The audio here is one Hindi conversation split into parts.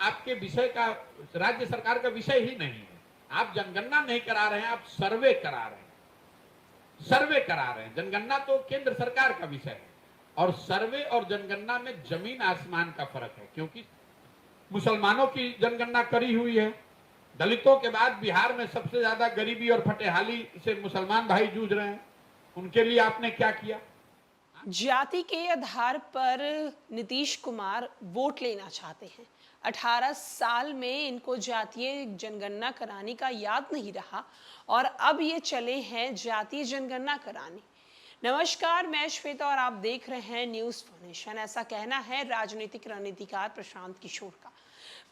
आपके विषय का, राज्य सरकार का विषय ही नहीं है। आप जनगणना नहीं करा रहे हैं, आप सर्वे करा रहे हैं। सर्वे करा रहे हैं। जनगणना तो केंद्र सरकार का विषय है और सर्वे और जनगणना में जमीन आसमान का फर्क है। क्योंकि मुसलमानों की जनगणना करी हुई है, दलितों के बाद बिहार में सबसे ज्यादा गरीबी और फटेहाली से मुसलमान भाई जूझ रहे हैं। उनके लिए आपने क्या किया? जाति के आधार पर नीतीश कुमार वोट लेना चाहते हैं। 18 साल में इनको जातीय जनगणना कराने का याद नहीं रहा और अब ये चले हैं जातीय जनगणना कराने। नमस्कार, मैं श्वेता और आप देख रहे हैं न्यूज़ फाउंडेशन। ऐसा कहना है राजनीतिक रणनीतिकार प्रशांत किशोर का।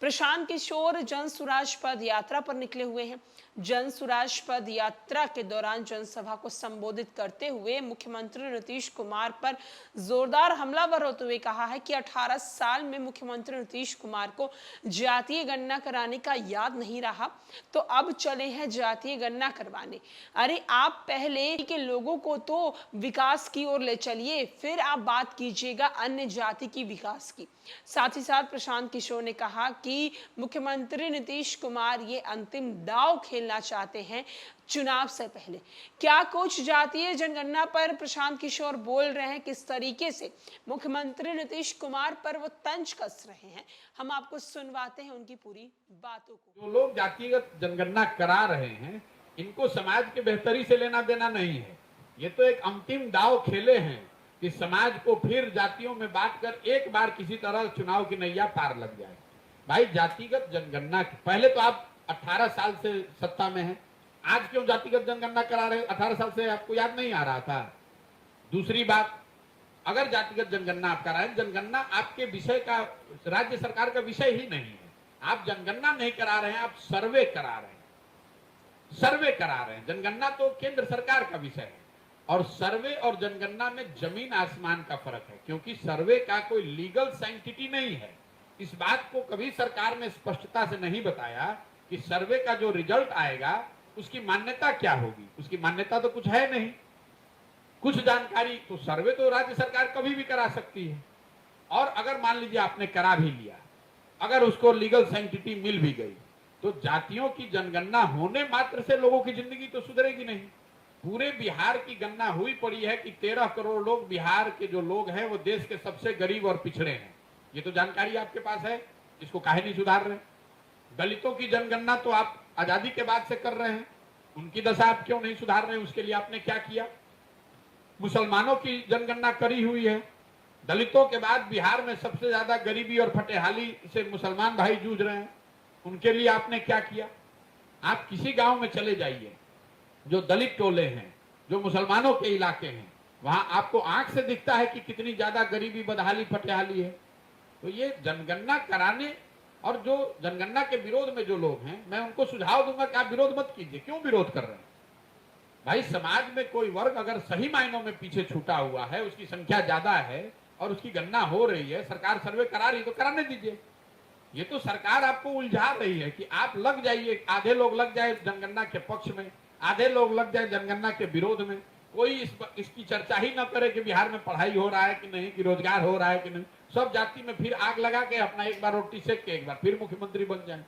प्रशांत किशोर जन सुराज पद यात्रा पर निकले हुए हैं। जन सुराज पद यात्रा के दौरान जनसभा को संबोधित करते हुए मुख्यमंत्री नीतीश कुमार पर जोरदार हमलावर होते हुए कहा है कि 18 साल में मुख्यमंत्री नीतीश कुमार को जातीय गणना कराने का याद नहीं रहा, तो अब चले हैं जातीय गणना करवाने। अरे आप पहले के लोगों को तो विकास की ओर ले चलिए, फिर आप बात कीजिएगा अन्य जाति की विकास की। साथ ही साथ प्रशांत किशोर ने कहा कि मुख्यमंत्री नीतीश कुमार ये अंतिम दांव खेलना चाहते हैं चुनाव से पहले। क्या कुछ जातीय जनगणना पर प्रशांत किशोर बोल रहे हैं, किस तरीके से मुख्यमंत्री नीतीश कुमार पर वो तंज कस रहे हैं, हम आपको सुनवाते हैं उनकी पूरी बातों को। जो लोग जातिगत जनगणना करा रहे हैं, इनको समाज के बेहतरी से लेना देना नहीं है। ये तो एक अंतिम दांव खेले हैं कि समाज को फिर जातियों में बांटकर एक बार किसी तरह चुनाव की नैया पार लग जाए। भाई, जातिगत जनगणना पहले तो आप 18 साल से सत्ता में हैं, आज क्यों जातिगत जनगणना करा रहे? 18 साल से आपको याद नहीं आ रहा था? दूसरी बात, अगर जातिगत जनगणना आप करा रहे हैं, जनगणना आपके विषय का, राज्य सरकार का विषय ही नहीं है। आप जनगणना नहीं करा रहे हैं, आप सर्वे करा रहे हैं। सर्वे करा रहे हैं। जनगणना तो केंद्र सरकार का विषय है और सर्वे और जनगणना में जमीन आसमान का फर्क है। क्योंकि सर्वे का कोई लीगल साइंटिटी नहीं है। इस बात को कभी सरकार ने स्पष्टता से नहीं बताया कि सर्वे का जो रिजल्ट आएगा उसकी मान्यता क्या होगी। उसकी मान्यता तो कुछ है नहीं। कुछ जानकारी तो सर्वे तो राज्य सरकार कभी भी करा सकती है। और अगर मान लीजिए आपने करा भी लिया, अगर उसको लीगल साइंटिटी मिल भी गई, तो जातियों की जनगणना होने मात्र से लोगों की जिंदगी तो सुधरेगी नहीं। पूरे बिहार की गणना हुई पड़ी है कि 13 करोड़ लोग, बिहार के जो लोग हैं वो देश के सबसे गरीब और पिछड़े हैं। ये तो जानकारी आपके पास है, इसको काहे नहीं सुधार रहे? दलितों की जनगणना तो आप आजादी के बाद से कर रहे हैं, उनकी दशा आप क्यों नहीं सुधार रहे? उसके लिए आपने क्या किया? मुसलमानों की जनगणना करी हुई है, दलितों के बाद बिहार में सबसे ज्यादा गरीबी और फटेहाली से मुसलमान भाई जूझ रहे हैं। उनके लिए आपने क्या किया? आप किसी गांव में चले जाइए, जो दलित टोले हैं, जो मुसलमानों के इलाके हैं, वहां आपको आंख से दिखता है कि कितनी ज्यादा गरीबी, बदहाली, फटेहाली है। तो ये जनगणना कराने और जो जनगणना के विरोध में जो लोग हैं, मैं उनको सुझाव दूंगा कि आप विरोध मत कीजिए। क्यों विरोध कर रहे हैं? भाई, समाज में कोई वर्ग अगर सही मायनों में पीछे छूटा हुआ है, उसकी संख्या ज्यादा है और उसकी गणना हो रही है, सरकार सर्वे करा रही है, तो कराने दीजिए। ये तो सरकार आपको उलझा रही है कि आप लग जाइए, आधे लोग लग जाए जनगणना के पक्ष में, आधे लोग लग जाए जनगणना के विरोध में। कोई इसकी चर्चा ही ना करे कि बिहार में पढ़ाई हो रहा है कि नहीं, कि रोजगार हो रहा है कि नहीं। सब जाति में फिर आग लगा के अपना एक बार रोटी सेक के एक बार फिर मुख्यमंत्री बन जाए।